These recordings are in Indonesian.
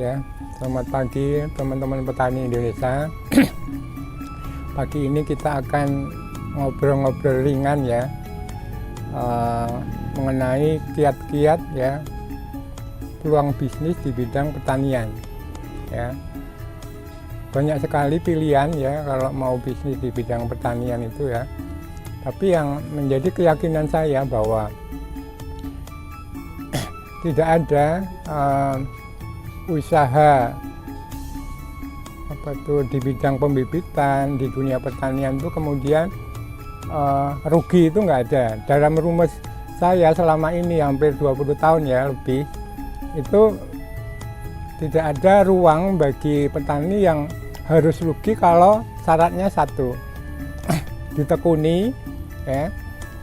ya. Selamat pagi teman-teman petani Indonesia. Pagi ini kita akan ngobrol-ngobrol ringan ya, mengenai kiat-kiat ya peluang bisnis di bidang pertanian ya. Banyak sekali pilihan ya kalau mau bisnis di bidang pertanian itu ya. Tapi yang menjadi keyakinan saya bahwa tidak ada usaha di bidang pembibitan di dunia pertanian itu kemudian rugi, itu nggak ada. Dalam rumus saya selama ini hampir 20 tahun ya lebih, itu tidak ada ruang bagi petani yang harus rugi kalau syaratnya satu, ditekuni ya,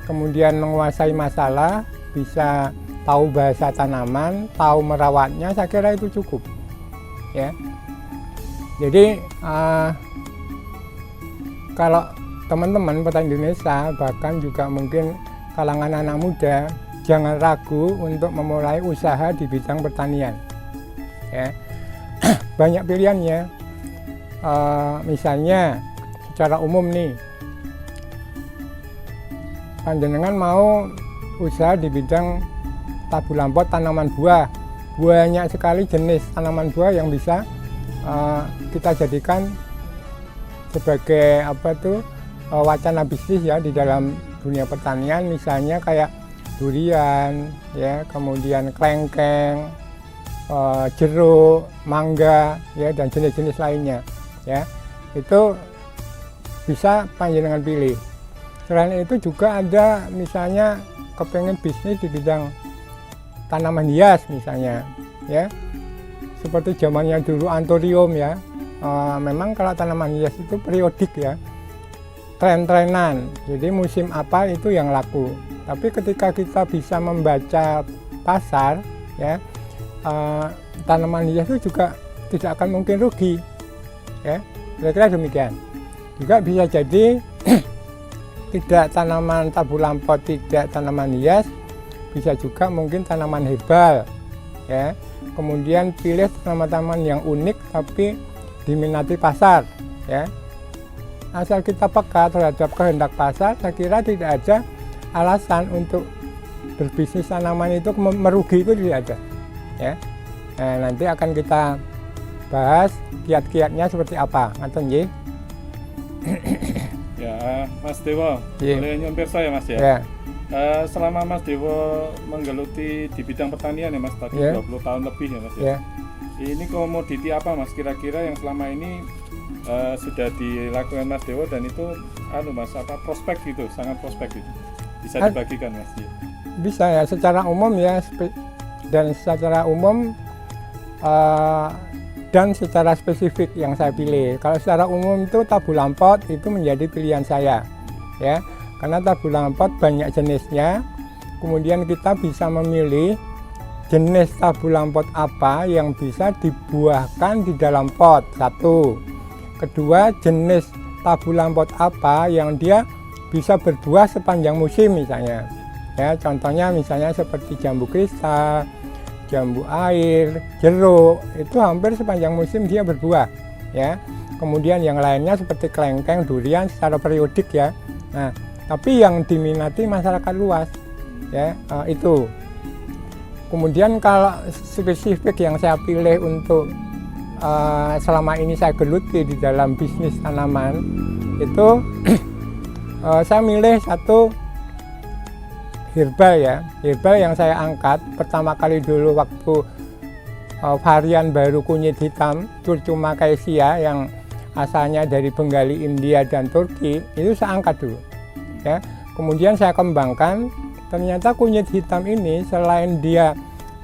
kemudian menguasai masalah, bisa tahu bahasa tanaman, tahu merawatnya, saya kira itu cukup ya. Jadi kalau teman-teman petani Indonesia, bahkan juga mungkin kalangan anak muda, jangan ragu untuk memulai usaha di bidang pertanian ya. Banyak pilihannya. Misalnya secara umum nih, panjenengan mau usaha di bidang tabu lampot tanaman buah. Banyak sekali jenis tanaman buah yang bisa kita jadikan sebagai wacana bisnis ya di dalam dunia pertanian. Misalnya kayak durian ya, kemudian klengkeng, jeruk, mangga ya, dan jenis-jenis lainnya ya. Itu bisa panjenengan pilih. Selain itu juga ada misalnya kepengen bisnis di bidang tanaman hias misalnya ya, seperti zamannya dulu anthurium ya. Memang kalau tanaman hias itu periodik ya, tren-trenan, jadi musim apa itu yang laku. Tapi ketika kita bisa membaca pasar ya, tanaman hias itu juga tidak akan mungkin rugi ya, kira-kira demikian. Juga bisa jadi tidak tanaman tabu lampot, tidak tanaman hias, bisa juga mungkin tanaman herbal ya. Kemudian pilih tanaman-tanaman yang unik tapi diminati pasar ya. Asal kita peka terhadap kehendak pasar, saya kira tidak ada alasan untuk berbisnis tanaman itu merugi, itu tidak ada ya. Nah, nanti akan kita bahas kiat-kiatnya seperti apa, ngaten nggih. Ya, Mas Dewo, boleh nyumpir saya Mas ya? Ya. Selama Mas Dewo menggeluti di bidang pertanian ya Mas, tadi 20 tahun lebih ya Mas ya? Ini komoditi apa Mas kira-kira yang selama ini sudah dilakukan Mas Dewo, dan itu Mas, prospek gitu, sangat prospek gitu, bisa dibagikan Mas ya? Bisa ya, secara umum ya, dan secara umum dan secara spesifik yang saya pilih. Kalau secara umum itu tabu lampot itu menjadi pilihan saya ya, karena tabu lampot banyak jenisnya. Kemudian kita bisa memilih jenis tabu lampot apa yang bisa dibuahkan di dalam pot, satu. Kedua, jenis tabu lampot apa yang dia bisa berbuah sepanjang musim misalnya ya. Contohnya misalnya seperti jambu kristal, jambu air, jeruk, itu hampir sepanjang musim dia berbuah ya. Kemudian yang lainnya seperti klengkeng, durian secara periodik ya. Nah, tapi yang diminati masyarakat luas ya, itu. Kemudian kalau spesifik yang saya pilih untuk selama ini saya geluti di dalam bisnis tanaman itu saya milih satu herbal ya. Herbal yang saya angkat pertama kali dulu waktu varian baru kunyit hitam Curcuma caesia yang asalnya dari Bengali, India dan Turki, itu saya angkat dulu ya. Kemudian saya kembangkan. Ternyata kunyit hitam ini selain dia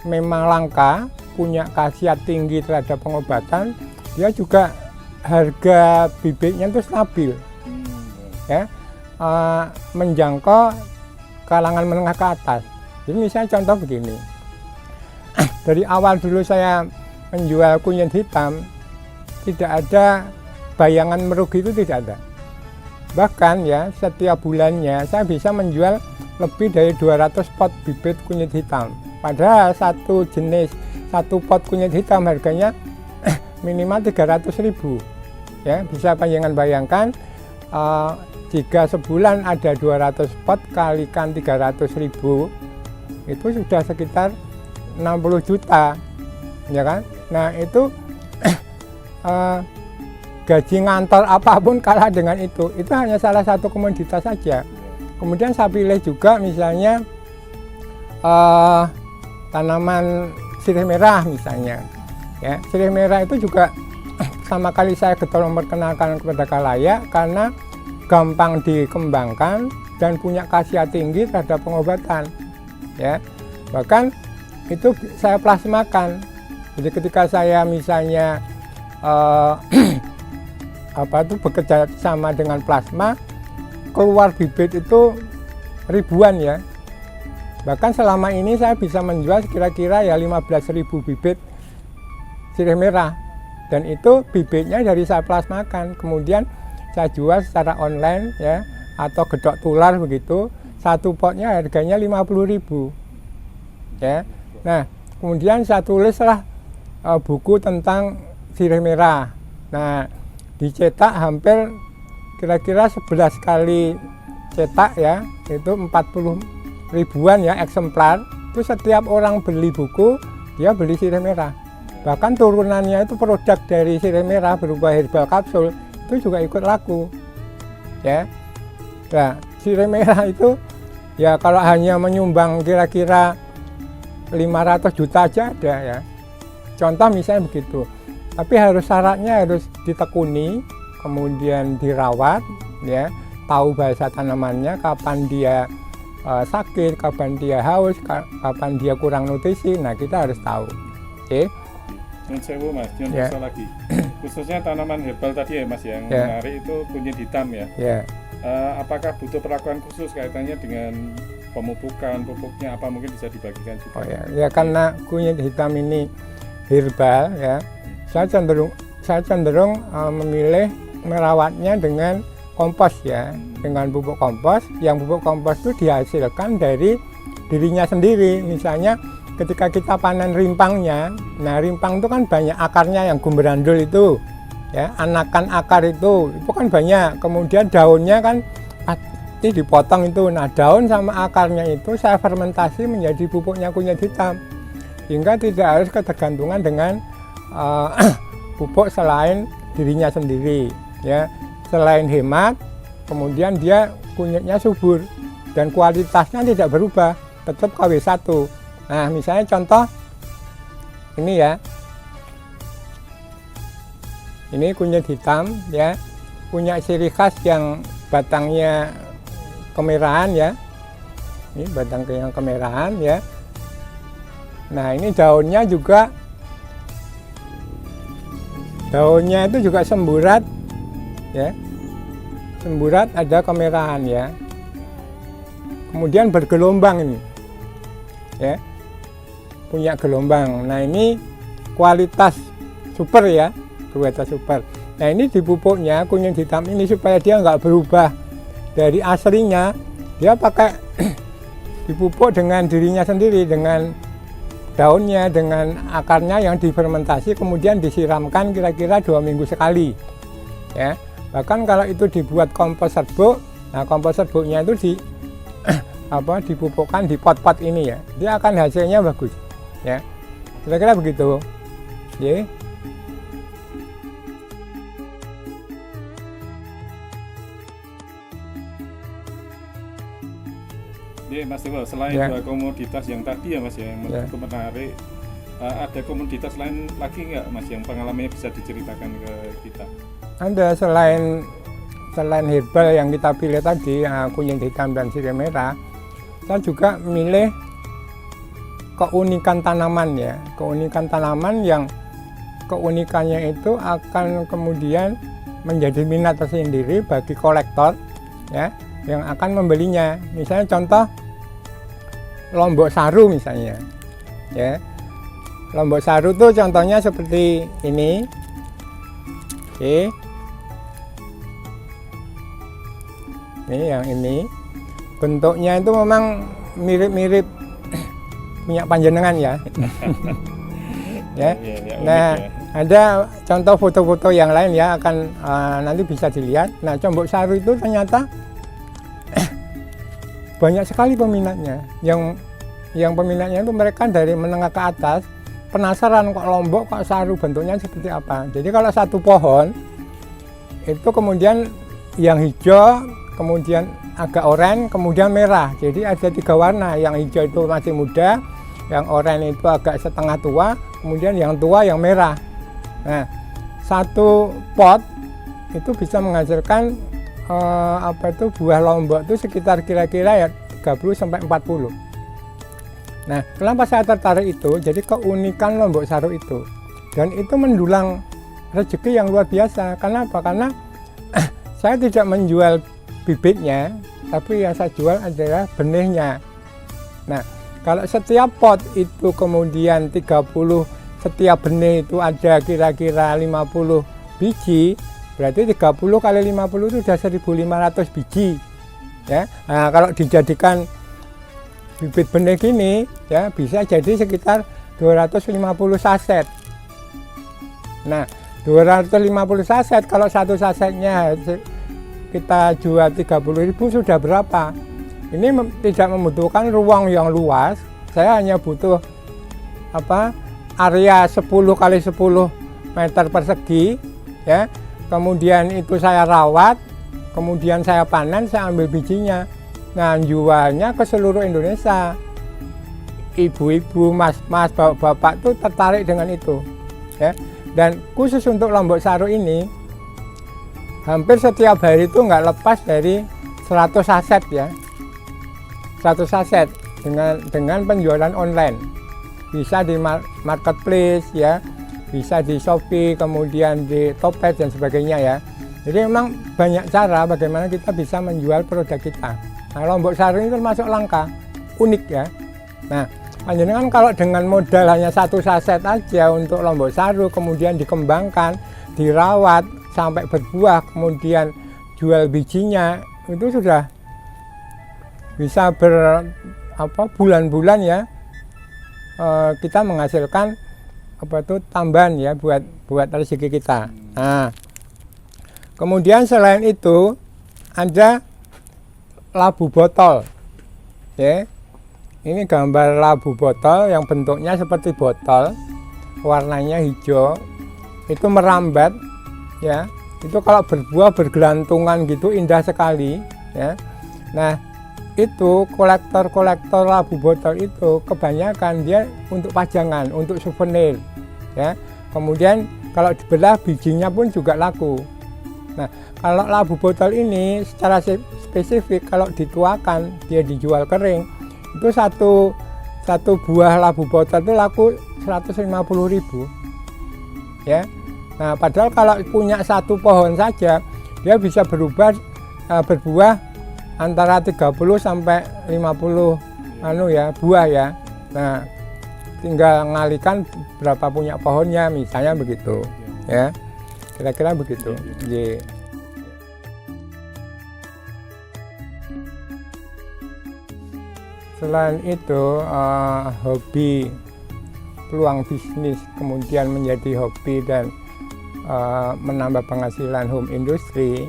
memang langka, punya khasiat tinggi terhadap pengobatan, dia juga harga bibitnya itu stabil ya, menjangkau kalangan menengah ke atas. Jadi misalnya contoh begini, dari awal dulu saya menjual kunyit hitam, tidak ada bayangan merugi, itu tidak ada. Bahkan ya setiap bulannya saya bisa menjual lebih dari 200 pot bibit kunyit hitam. Padahal satu jenis satu pot kunyit hitam harganya minimal 300.000. Ya, bisa panjenengan bayangkan jika sebulan ada 200 pot kalikan 300.000 itu sudah sekitar 60 juta, ya kan? Nah itu gaji ngantor apapun kalah dengan itu hanya salah satu komoditas saja. Kemudian saya pilih juga misalnya tanaman sirih merah misalnya, ya sirih merah itu juga sama kali saya getol memperkenalkan kepada khalayak karena gampang dikembangkan dan punya khasiat tinggi terhadap pengobatan, ya bahkan itu saya plasmakan. Jadi ketika saya misalnya bekerja sama dengan plasma, keluar bibit itu ribuan ya. Bahkan selama ini saya bisa menjual kira-kira ya 15.000 bibit sirih merah, dan itu bibitnya dari saya plasmakan, kemudian saya jual secara online ya, atau gedok tular begitu. Satu potnya harganya 50.000 ya. Nah kemudian saya tulislah buku tentang sirih merah. Nah dicetak hampir kira-kira 11 kali cetak ya, itu 40 ribuan ya eksemplar. Itu setiap orang beli buku dia beli sirih merah. Bahkan turunannya itu produk dari sirih merah berupa herbal kapsul itu juga ikut laku ya. Nah sirih merah itu ya kalau hanya menyumbang kira-kira 500 juta aja ada ya, contoh misalnya begitu. Tapi syaratnya harus ditekuni, kemudian dirawat ya, tahu bahasa tanamannya, kapan dia sakit, kapan dia haus, kapan dia kurang nutrisi. Nah kita harus tahu. Oke. Yang sewu mas, yang bisa lagi. Khususnya tanaman herbal tadi ya mas, yang menarik itu kunyit hitam ya. Apakah butuh perlakuan khusus kaitannya dengan pemupukan, pupuknya apa mungkin bisa dibagikan juga? Oh ya, karena kunyit hitam ini herbal ya, saya cenderung memilih merawatnya dengan kompos ya, dengan pupuk kompos. Yang pupuk kompos itu dihasilkan dari dirinya sendiri. Misalnya ketika kita panen rimpangnya, nah rimpang itu kan banyak akarnya yang gumberandul itu ya, anakan akar itu kan banyak. Kemudian daunnya kan pasti dipotong itu. Nah daun sama akarnya itu saya fermentasi menjadi pupuknya kunyit hitam, hingga tidak harus ketergantungan dengan pupuk selain dirinya sendiri ya. Selain hemat, kemudian dia kunyitnya subur dan kualitasnya tidak berubah, tetap KW1. Nah misalnya contoh ini ya, ini kunyit hitam ya, punya ciri khas yang batangnya kemerahan ya, ini batang yang kemerahan ya. Nah ini daunnya itu juga semburat ya, semburat ada kemerahan ya, kemudian bergelombang ini ya, punya gelombang. Nah ini kualitas super ya, kualitas super. Nah ini di pupuknya kunyit hitam ini supaya dia nggak berubah dari aslinya, dia pakai dipupuk dengan dirinya sendiri, dengan daunnya, dengan akarnya yang difermentasi, kemudian disiramkan kira-kira 2 minggu sekali ya. Bahkan kalau itu dibuat kompos serbuk, nah kompos serbuknya itu dipupukkan di pot-pot ini ya, dia akan hasilnya bagus ya, kira-kira begitu ya. Iya Mas Dewo, selain dua komoditas yang tadi ya Mas ya, yang cukup menarik, ada komoditas lain lagi nggak Mas yang pengalamannya bisa diceritakan ke kita? Ada, selain herbal yang kita pilih tadi, kunyit hitam dan sirih merah, saya juga milih keunikan tanaman ya, keunikan tanaman yang keunikannya itu akan kemudian menjadi minat tersendiri bagi kolektor ya, yang akan membelinya. Misalnya contoh lombok saru misalnya ya, lombok saru tuh contohnya seperti ini. Oke, ini yang ini bentuknya itu memang mirip-mirip punya panjenengan ya. ya. Unik Nah, ya. ada contoh foto-foto yang lain ya, akan nanti bisa dilihat. Nah, Combok Saru itu ternyata banyak sekali peminatnya. Yang peminatnya itu mereka dari menengah ke atas, penasaran kok Lombok kok saru bentuknya seperti apa. Jadi kalau satu pohon itu kemudian yang hijau, kemudian agak oranye, kemudian merah. Jadi ada 3 warna. Yang hijau itu masih muda, yang oranye itu agak setengah tua, kemudian yang tua yang merah. Nah, satu pot itu bisa menghasilkan buah Lombok itu sekitar kira-kira ya 30 sampai 40. Nah, kenapa saya tertarik itu? Jadi keunikan Lombok Saru itu, dan itu mendulang rezeki yang luar biasa. Kenapa? Karena saya tidak menjual bibitnya, tapi yang saya jual adalah benihnya. Nah, kalau setiap pot itu kemudian 30, setiap benih itu ada kira-kira 50 biji, berarti 30 kali 50 itu sudah 1.500 biji. Ya, nah, kalau dijadikan bibit benih gini ya bisa jadi sekitar 250 saset. Nah, 250 saset kalau satu sasetnya kita jual 30.000 sudah berapa? Ini tidak membutuhkan ruang yang luas. Saya hanya butuh area 10 kali 10 meter persegi ya. Kemudian itu saya rawat, kemudian saya panen, saya ambil bijinya. Nah, jualnya ke seluruh Indonesia. Ibu-ibu, mas-mas, bapak-bapak tuh tertarik dengan itu. Ya. Dan khusus untuk Lombok Saru ini, hampir setiap hari itu nggak lepas dari 100 saset ya. 100 saset dengan penjualan online. Bisa di marketplace ya, bisa di Shopee, kemudian di Topet dan sebagainya ya. Jadi memang banyak cara bagaimana kita bisa menjual produk kita. Nah, Lombok Saru ini termasuk langka, unik ya. Nah, panjenengan kalau dengan modal hanya 1 saset aja untuk Lombok Saru, kemudian dikembangkan, dirawat sampai berbuah, kemudian jual bijinya, itu sudah bisa bulan-bulan ya. Kita menghasilkan tambahan ya buat rezeki kita. Nah, kemudian selain itu ada labu botol, ya. Ini gambar labu botol yang bentuknya seperti botol, warnanya hijau, itu merambat, ya. Itu kalau berbuah bergelantungan gitu indah sekali, ya. Nah, itu kolektor labu botol itu kebanyakan dia untuk pajangan, untuk souvenir, ya. Kemudian kalau dibelah bijinya pun juga laku. Nah, kalau labu botol ini secara spesifik kalau dituakan dia dijual kering, itu satu buah labu botol itu laku 150.000 ya. Nah, padahal kalau punya satu pohon saja dia bisa berbuah antara 30 sampai 50 buah ya. Nah, tinggal ngalikan berapa punya pohonnya misalnya begitu ya. Kira-kira begitu. Yeah. Selain itu, hobi, peluang bisnis kemudian menjadi hobi dan menambah penghasilan home industry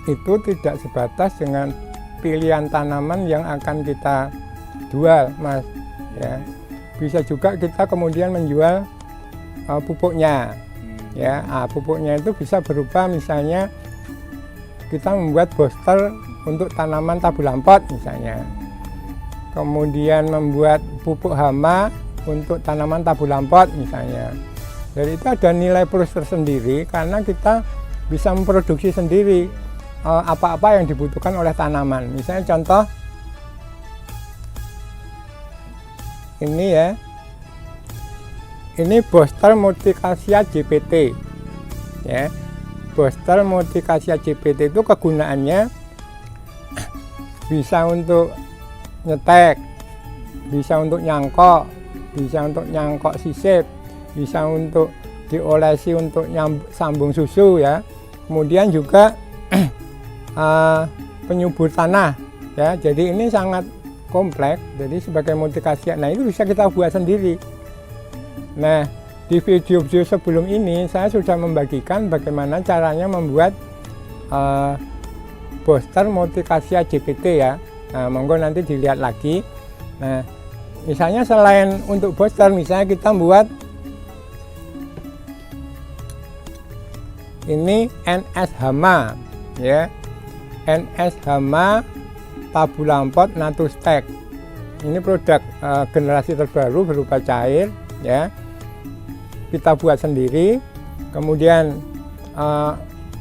itu tidak sebatas dengan pilihan tanaman yang akan kita jual, Mas. Ya, bisa juga kita kemudian menjual pupuknya. Ya, pupuknya itu bisa berupa misalnya kita membuat booster untuk tanaman tabu lampot misalnya. Kemudian membuat pupuk hama untuk tanaman tabu lampot misalnya. Jadi itu ada nilai plus tersendiri karena kita bisa memproduksi sendiri apa-apa yang dibutuhkan oleh tanaman. Misalnya contoh ini ya. Ini booster Multicasia GPT. Ya. Booster Multicasia GPT itu kegunaannya bisa untuk nyetek, bisa untuk nyangkok, bisa untuk nyangkok sisip, bisa untuk diolesi untuk sambung susu ya. Kemudian juga penyubur tanah ya. Jadi ini sangat kompleks. Jadi sebagai Multicasia, nah itu bisa kita buat sendiri. Nah, di video-video sebelum ini saya sudah membagikan bagaimana caranya membuat booster Multicasia JPT ya. Nah, monggo nanti dilihat lagi. Nah, misalnya selain untuk booster, misalnya kita buat ini NS Hama ya, NS Hama Tabulampot Natustek. Ini produk generasi terbaru berupa cair ya, kita buat sendiri. Kemudian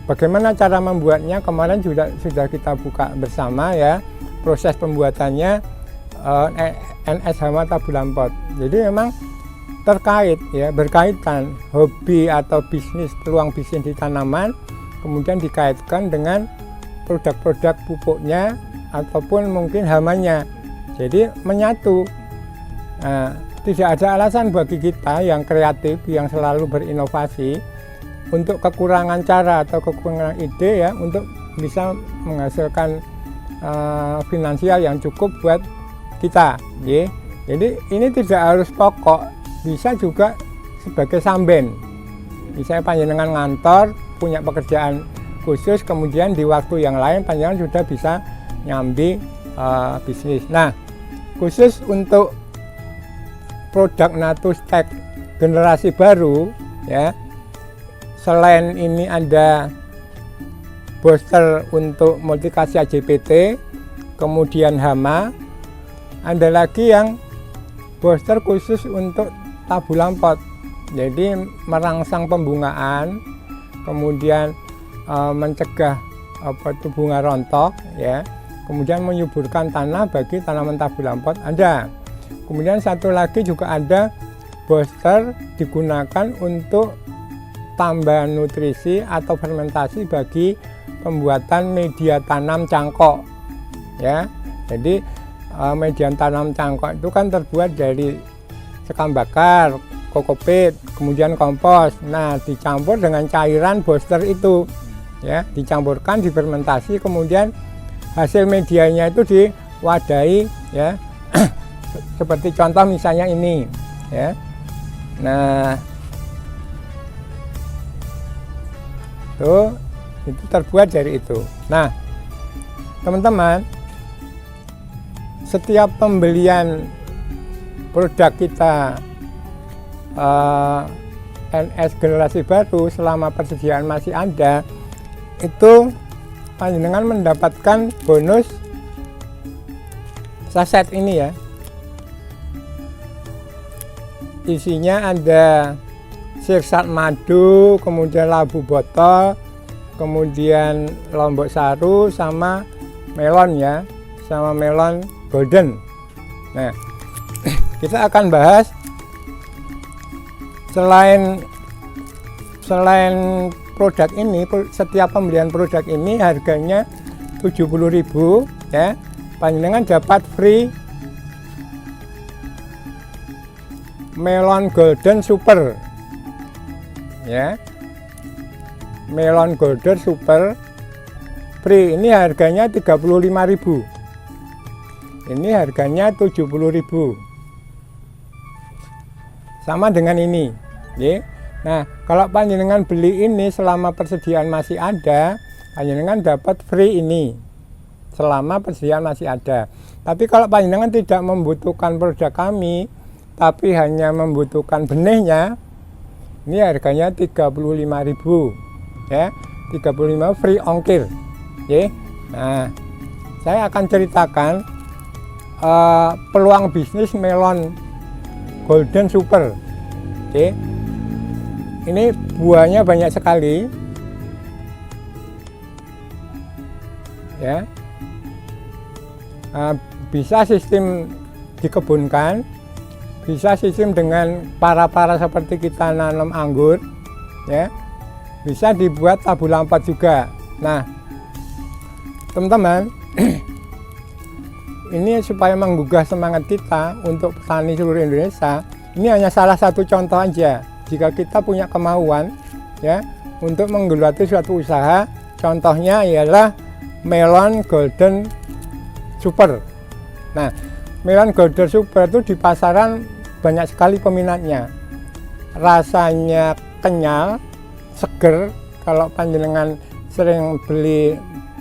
bagaimana cara membuatnya kemarin sudah kita buka bersama ya, proses pembuatannya NS Hama Tabulampot. Jadi memang terkait ya, berkaitan hobi atau bisnis, peluang bisnis di tanaman, kemudian dikaitkan dengan produk-produk pupuknya ataupun mungkin hamanya. Jadi menyatu. Nah, tidak ada alasan bagi kita yang kreatif, yang selalu berinovasi, untuk kekurangan cara atau kekurangan ide ya, untuk bisa menghasilkan finansial yang cukup buat kita. Ya. Jadi ini tidak harus pokok, bisa juga sebagai samben. Misalnya panjenengan ngantor, punya pekerjaan khusus, kemudian di waktu yang lain panjenengan sudah bisa nyambi bisnis. Nah, khusus untuk produk Natustek generasi baru ya, selain ini ada booster untuk Multicasia JPT, kemudian hama, ada lagi yang booster khusus untuk Tabulampot. Jadi merangsang pembungaan, kemudian mencegah bunga rontok ya, kemudian menyuburkan tanah bagi tanaman Tabulampot ada. Kemudian satu lagi juga ada booster digunakan untuk tambahan nutrisi atau fermentasi bagi pembuatan media tanam cangkok ya. Jadi media tanam cangkok itu kan terbuat dari sekam bakar, kokopit, kemudian kompos. Nah, dicampur dengan cairan booster itu ya, dicampurkan, difermentasi, kemudian hasil medianya itu diwadahi ya. Seperti contoh misalnya ini ya. Nah, itu terbuat dari itu. Nah, teman-teman, setiap pembelian produk kita NS generasi baru, selama persediaan masih ada, itu panjenengan mendapatkan bonus saset ini ya. Isinya ada sirsat madu, kemudian labu botol, kemudian lombok saru, sama melon ya, sama melon golden. Nah, kita akan bahas selain produk ini, setiap pembelian produk ini harganya 70.000 ya. Panjenengan dapat free melon golden super ya, melon golden super free. Ini harganya 35.000, ini harganya 70.000, sama dengan ini ya. Nah, kalau panjenengan beli ini selama persediaan masih ada, panjenengan dapat free ini selama persediaan masih ada. Tapi kalau panjenengan tidak membutuhkan produk kami, tapi hanya membutuhkan benihnya, ini harganya 35.000 ya, 35 free ongkir ya. Nah, saya akan ceritakan peluang bisnis melon golden super ya. Ini buahnya banyak sekali ya. Bisa sistem dikebunkan, bisa sistem dengan para seperti kita nanam anggur ya, bisa dibuat Tabulampot juga. Nah, teman-teman, ini supaya menggugah semangat kita untuk petani seluruh Indonesia, ini hanya salah satu contoh aja. Jika kita punya kemauan ya untuk menggeluti suatu usaha, contohnya ialah melon golden super. Nah, melon golden super itu di pasaran banyak sekali peminatnya. rasanya kenyal, seger. Kalau panjenengan sering beli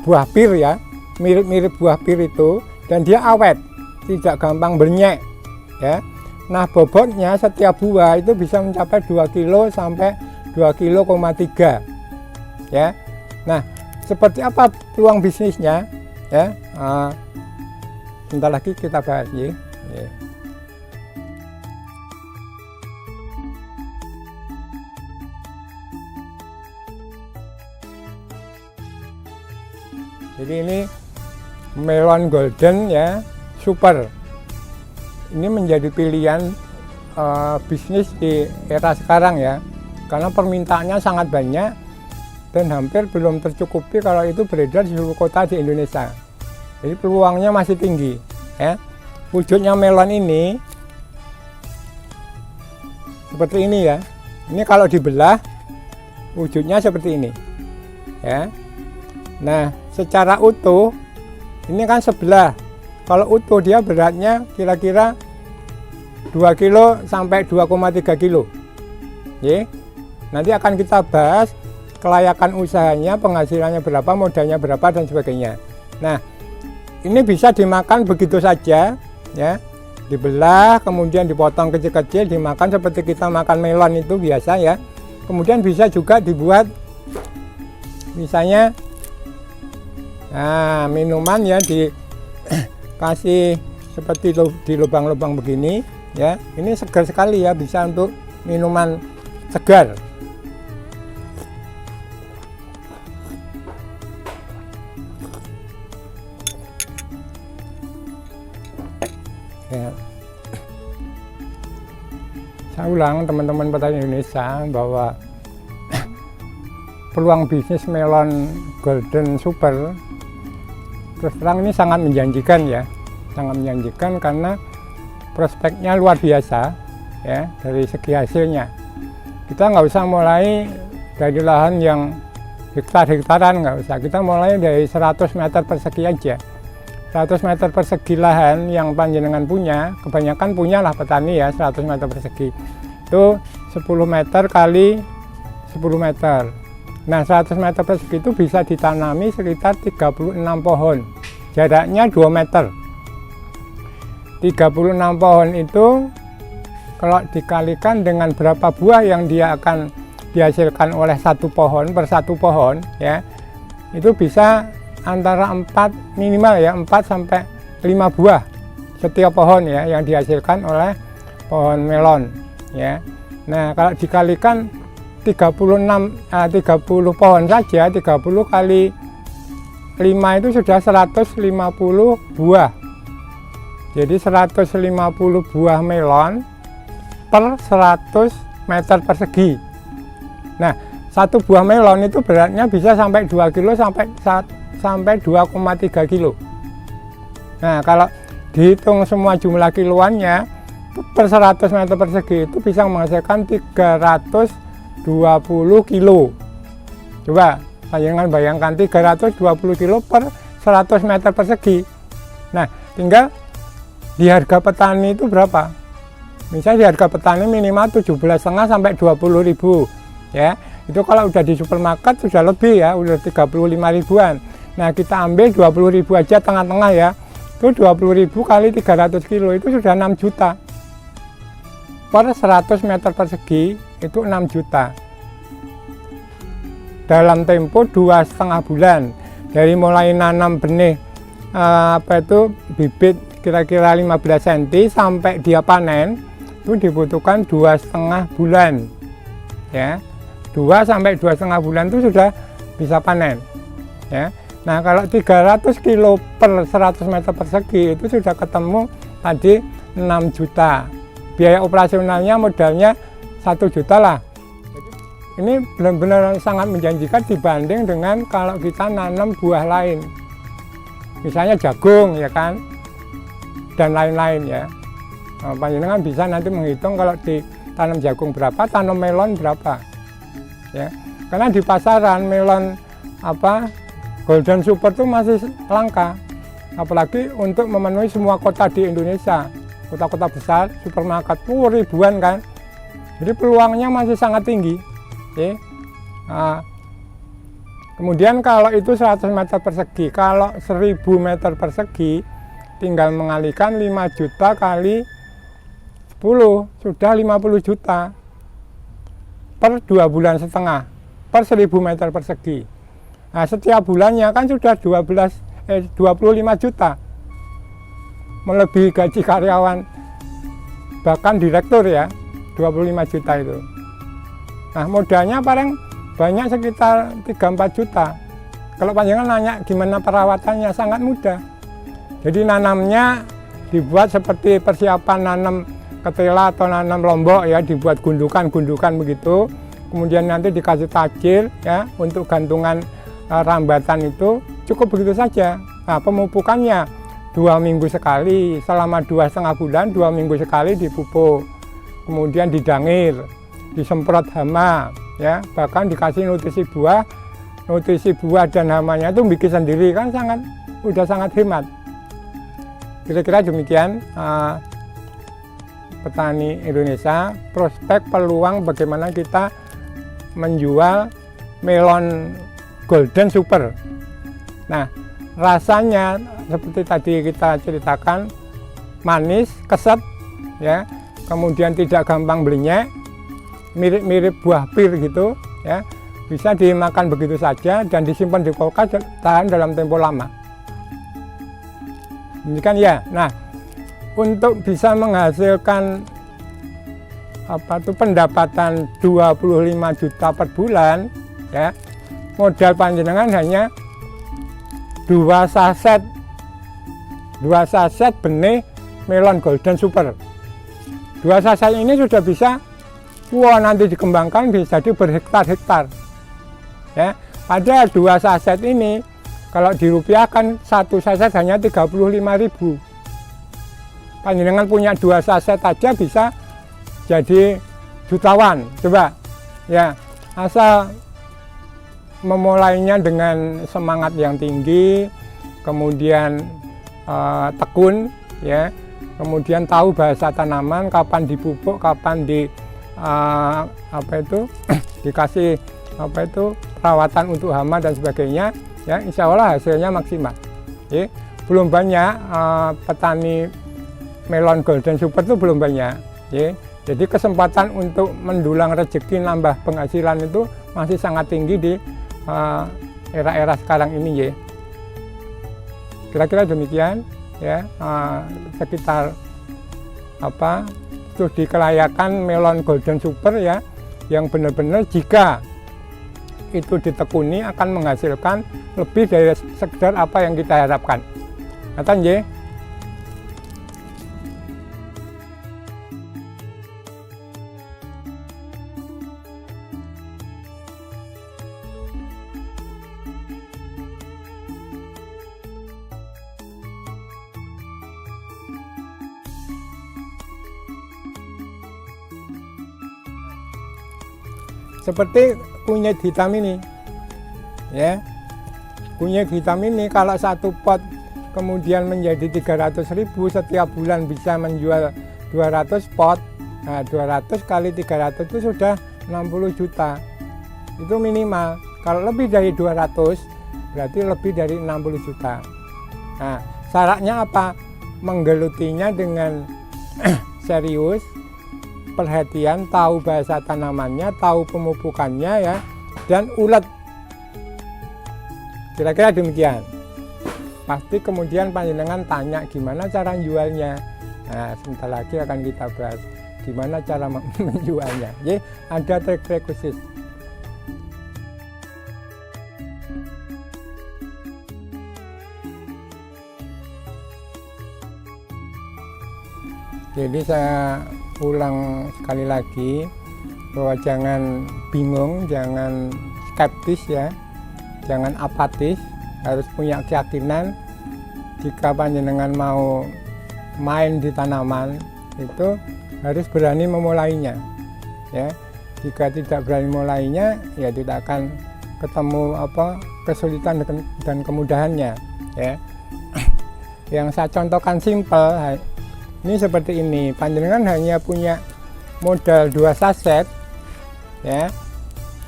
buah pir ya, mirip-mirip buah pir itu, dan dia awet, tidak gampang bernyek ya. Nah, bobotnya setiap buah itu bisa mencapai 2 kilo sampai 2,3 kilo ya. Nah, seperti apa peluang bisnisnya ya? Bentar lagi kita bahas ya. Jadi ini melon golden ya, super. Ini menjadi pilihan bisnis di era sekarang ya, karena permintaannya sangat banyak dan hampir belum tercukupi kalau itu beredar di seluruh kota di Indonesia. Jadi peluangnya masih tinggi ya. Wujudnya melon ini seperti ini ya. Ini kalau dibelah wujudnya seperti ini ya. Nah, secara utuh ini kan sebelah. Kalau utuh dia beratnya kira-kira 2 kilo sampai 2,3 kilo. Ya. Nanti akan kita bahas kelayakan usahanya, penghasilannya berapa, modalnya berapa dan sebagainya. Nah, ini bisa dimakan begitu saja ya. Dibelah, kemudian dipotong kecil-kecil, dimakan seperti kita makan melon itu biasa ya. Kemudian bisa juga dibuat misalnya minuman ya, dikasih seperti di lubang-lubang begini ya. Ini segar sekali ya, bisa untuk minuman segar. Ya. Saya ulang teman-teman petani Indonesia bahwa peluang bisnis melon golden super terus terang ini sangat menjanjikan ya, sangat menjanjikan karena prospeknya luar biasa ya dari segi hasilnya. Kita nggak usah mulai dari lahan yang hektar-hektaran, nggak usah. Kita mulai dari 100 meter persegi aja. 100 meter persegi lahan yang panjenengan punya, kebanyakan punyalah petani ya, 100 meter persegi itu 10 meter kali 10 meter. Nah, 100 meter persegi itu bisa ditanami sekitar 36 pohon, jaraknya 2 meter. 36 pohon itu kalau dikalikan dengan berapa buah yang dia akan dihasilkan oleh satu pohon per satu pohon ya, itu bisa antara 4 minimal ya, 4 sampai 5 buah setiap pohon ya yang dihasilkan oleh pohon melon ya. Nah, kalau dikalikan 30 pohon saja, 30 kali 5 itu sudah 150 buah. Jadi 150 buah melon per 100 meter persegi. Nah, satu buah melon itu beratnya bisa sampai 2 kilo sampai 2,3 kilo. Nah, kalau dihitung semua jumlah kiloannya per 100 meter persegi itu bisa menghasilkan 320 kilo. Coba bayangkan 320 kilo per 100 meter persegi. Nah, tinggal di harga petani itu berapa? Misalnya di harga petani minimal 17,5 sampai 20.000 ya. Itu kalau udah di supermarket sudah lebih ya, udah 35 ribuan. Nah, kita ambil 20.000 aja tengah-tengah ya. Itu 20.000 kali 300 kilo itu sudah 6 juta. Per 100 meter persegi itu 6 juta. Dalam tempo 2,5 bulan. Dari mulai nanam benih bibit kira-kira 15 cm sampai dia panen itu dibutuhkan 2,5 bulan. Ya. 2 sampai 2,5 bulan itu sudah bisa panen. Ya. Nah, kalau 300 kilo per 100 meter persegi itu sudah ketemu tadi 6 juta. Biaya operasionalnya modalnya 1 juta lah. Ini benar-benar sangat menjanjikan dibanding dengan kalau kita nanam buah lain. Misalnya jagung ya kan, dan lain-lain ya. Nah, panjenengan bisa nanti menghitung kalau ditanam jagung berapa, tanam melon berapa. Ya. Karena di pasaran melon Golden Super itu masih langka, apalagi untuk memenuhi semua kota di Indonesia, kota-kota besar, supermarket ribuan kan. Jadi peluangnya masih sangat tinggi. Oke. Nah, kemudian kalau itu 100 meter persegi, kalau 1000 meter persegi tinggal mengalihkan 5 juta kali 10 sudah 50 juta per 2,5 bulan per 1000 meter persegi. Nah, setiap bulannya kan sudah 25 juta, melebihi gaji karyawan bahkan direktur ya, 25 juta itu. Nah, modalnya paling banyak sekitar 3-4 juta. Kalau panjenengan nanya gimana perawatannya, sangat mudah. Jadi nanamnya dibuat seperti persiapan nanam ketela atau nanam lombok ya, dibuat gundukan-gundukan begitu. Kemudian nanti dikasih tajil ya untuk gantungan rambatan itu, cukup begitu saja. Nah, pemupukannya 2 minggu sekali, selama 2,5 bulan 2 minggu sekali dipupuk. Kemudian didangir, disemprot hama ya, bahkan dikasih nutrisi buah dan hamanya itu bikin sendiri, kan udah sangat hemat. Kira-kira demikian petani Indonesia, prospek peluang bagaimana kita menjual melon Golden Super. Nah, rasanya seperti tadi kita ceritakan, manis, keset ya, kemudian tidak gampang belenyek, mirip-mirip buah pir gitu ya, bisa dimakan begitu saja dan disimpan di kulkas tahan dalam tempo lama. Demikian ya. Nah, untuk bisa menghasilkan pendapatan 25 juta per bulan ya, modal panjenengan hanya 2 saset benih melon Golden Super. 2 saset ini sudah bisa nanti dikembangkan bisa jadi berhektar-hektar ya. Pada 2 saset ini kalau dirupiahkan 1 saset hanya 35.000. Panjenengan punya 2 saset aja bisa jadi jutawan. Coba ya, asal memulainya dengan semangat yang tinggi, kemudian tekun ya, kemudian tahu bahasa tanaman, kapan dipupuk, kapan dikasih perawatan untuk hama dan sebagainya ya, insya Allah hasilnya maksimal ya. Belum banyak petani melon Golden Super itu belum banyak ya. Jadi kesempatan untuk mendulang rezeki, nambah penghasilan itu masih sangat tinggi di era-era sekarang ini ya. Kira-kira demikian ya, sekitar studi kelayakan melon Golden Super ya, yang benar-benar jika itu ditekuni akan menghasilkan lebih dari sekedar apa yang kita harapkan. Kata nggih. Seperti kunyit hitam ini ya, kunyit hitam ini kalau 1 pot kemudian menjadi 300.000, setiap bulan bisa menjual 200 pot. Nah, 200 kali 300 itu sudah 60 juta, itu minimal. Kalau lebih dari 200 berarti lebih dari 60 juta. Nah, syaratnya apa? Menggelutinya dengan serius, perhatian, tahu bahasa tanamannya, tahu pemupukannya ya, dan ulet. Kira-kira demikian. Pasti kemudian panjenengan tanya gimana cara jualnya. Nah, sebentar lagi akan kita bahas gimana cara menjualnya. Jadi ada trik-trik khusus. Jadi saya ulang sekali lagi bahwa jangan bingung, jangan skeptis ya, jangan apatis, harus punya keyakinan. Jika panjenengan mau main di tanaman itu harus berani memulainya ya. Jika tidak berani memulainya ya tidak akan ketemu kesulitan dan kemudahannya ya. Yang saya contohkan simpel ini seperti ini, panjenengan hanya punya modal 2 saset ya.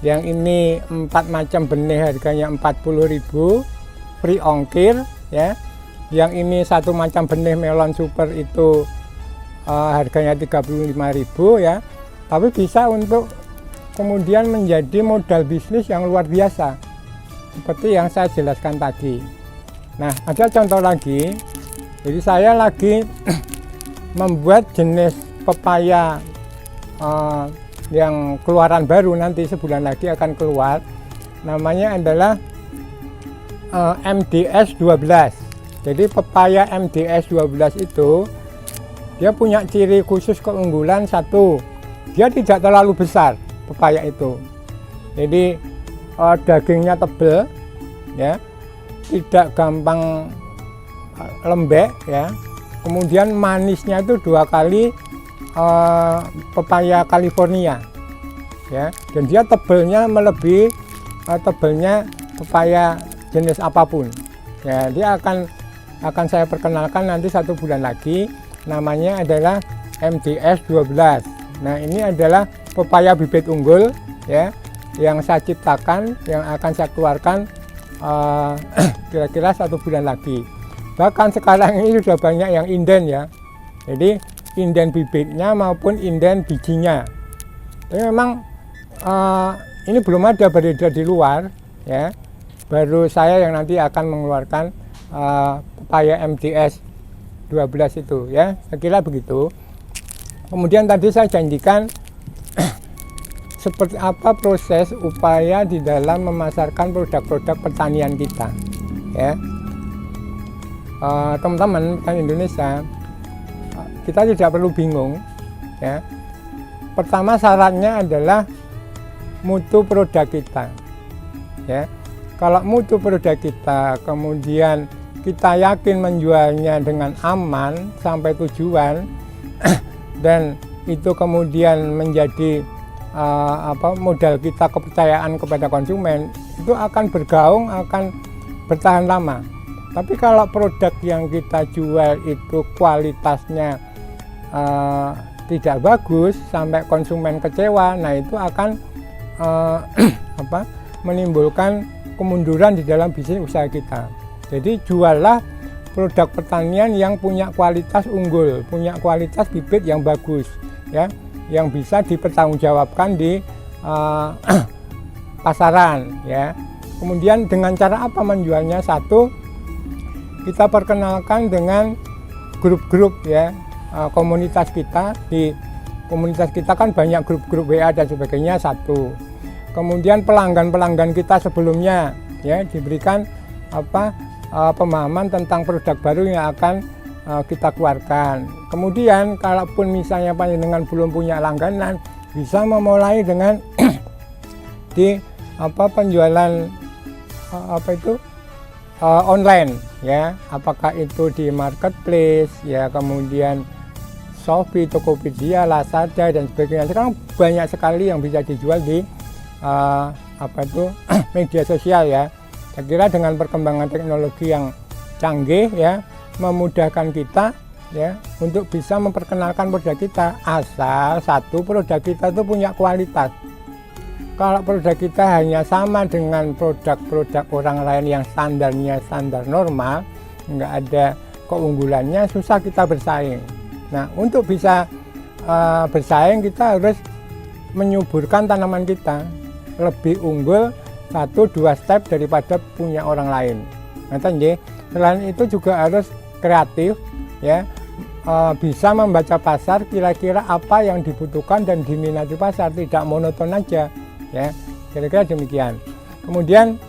Yang ini 4 macam benih harganya 40.000 free ongkir ya. Yang ini 1 macam benih melon super itu harganya 35.000 ya. Tapi bisa untuk kemudian menjadi modal bisnis yang luar biasa seperti yang saya jelaskan tadi. Nah, ada contoh lagi. Jadi saya lagi membuat jenis pepaya yang keluaran baru, nanti sebulan lagi akan keluar. Namanya adalah MDS 12. Jadi pepaya MDS 12 itu dia punya ciri khusus keunggulan satu, dia tidak terlalu besar pepaya itu. Jadi dagingnya tebal ya, tidak gampang lembek ya. Kemudian manisnya itu 2 kali pepaya California ya, dan dia tebalnya melebihi tebalnya pepaya jenis apapun ya. Dia akan saya perkenalkan nanti 1 bulan lagi, namanya adalah MDS 12. Nah, ini adalah pepaya bibit unggul ya, yang saya ciptakan, yang akan saya keluarkan kira-kira 1 bulan lagi. Bahkan sekarang ini sudah banyak yang inden ya, jadi inden bibitnya maupun inden bijinya. Tapi memang ini belum ada beredar di luar ya, baru saya yang nanti akan mengeluarkan pepaya MDS 12 itu ya, saya kira begitu. Kemudian tadi saya janjikan seperti apa proses upaya di dalam memasarkan produk-produk pertanian kita ya. Teman-teman petani Indonesia, kita tidak perlu bingung ya. Pertama syaratnya adalah mutu produk kita ya. Kalau mutu produk kita kemudian kita yakin menjualnya dengan aman sampai tujuan dan itu kemudian menjadi modal kita, kepercayaan kepada konsumen, itu akan bergaung, akan bertahan lama. Tapi kalau produk yang kita jual itu kualitasnya tidak bagus sampai konsumen kecewa, nah itu akan menimbulkan kemunduran di dalam bisnis usaha kita. Jadi juallah produk pertanian yang punya kualitas unggul, punya kualitas bibit yang bagus ya, yang bisa dipertanggungjawabkan di pasaran ya. Kemudian dengan cara apa menjualnya? Satu, kita perkenalkan dengan grup-grup ya, komunitas kita. Di komunitas kita kan banyak grup-grup WA dan sebagainya. Satu, kemudian pelanggan-pelanggan kita sebelumnya ya diberikan pemahaman tentang produk baru yang akan kita keluarkan. Kemudian kalaupun misalnya panjenengan belum punya langganan, bisa memulai dengan penjualan online ya, apakah itu di marketplace ya, kemudian Shopee, Tokopedia, Lazada dan sebagainya. Sekarang banyak sekali yang bisa dijual di media sosial ya. Saya kira dengan perkembangan teknologi yang canggih ya, memudahkan kita ya untuk bisa memperkenalkan produk kita, asal satu produk kita itu punya kualitas. Kalau produk kita hanya sama dengan produk-produk orang lain yang standarnya standar normal, nggak ada keunggulannya, susah kita bersaing. Nah, untuk bisa bersaing kita harus menyuburkan tanaman kita lebih unggul 1-2 step daripada punya orang lain. Selain itu juga harus kreatif ya, bisa membaca pasar, kira-kira apa yang dibutuhkan dan diminati pasar, tidak monoton aja ya, kira-kira demikian. Kemudian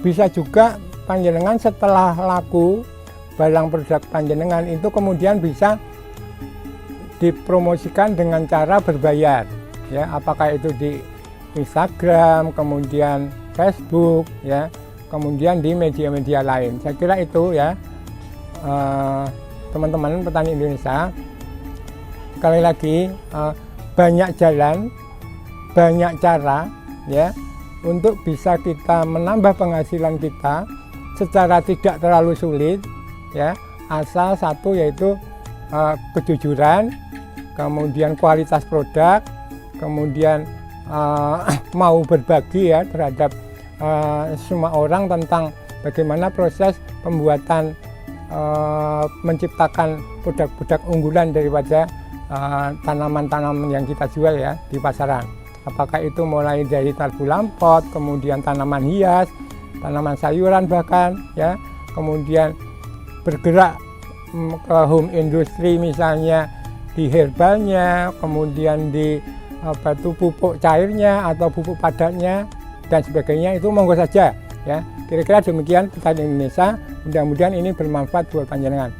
bisa juga panjenengan setelah laku barang produk panjenengan itu kemudian bisa dipromosikan dengan cara berbayar ya, apakah itu di Instagram, kemudian Facebook ya, kemudian di media-media lain. Saya kira itu ya, teman-teman petani Indonesia. Sekali lagi, banyak jalan, banyak cara ya untuk bisa kita menambah penghasilan kita secara tidak terlalu sulit ya, asal satu yaitu kejujuran, kemudian kualitas produk, kemudian mau berbagi ya terhadap semua orang tentang bagaimana proses pembuatan menciptakan produk-produk unggulan daripada tanaman-tanaman yang kita jual ya di pasaran. Apakah itu mulai dari tabu lampot, kemudian tanaman hias, tanaman sayuran bahkan ya, kemudian bergerak ke home industry misalnya di herbalnya, kemudian di pupuk cairnya atau pupuk padatnya dan sebagainya, itu monggo saja ya. Kira-kira demikian petani Indonesia. Mudah-mudahan ini bermanfaat buat panjenengan.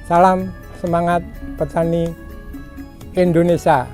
Salam semangat petani Indonesia.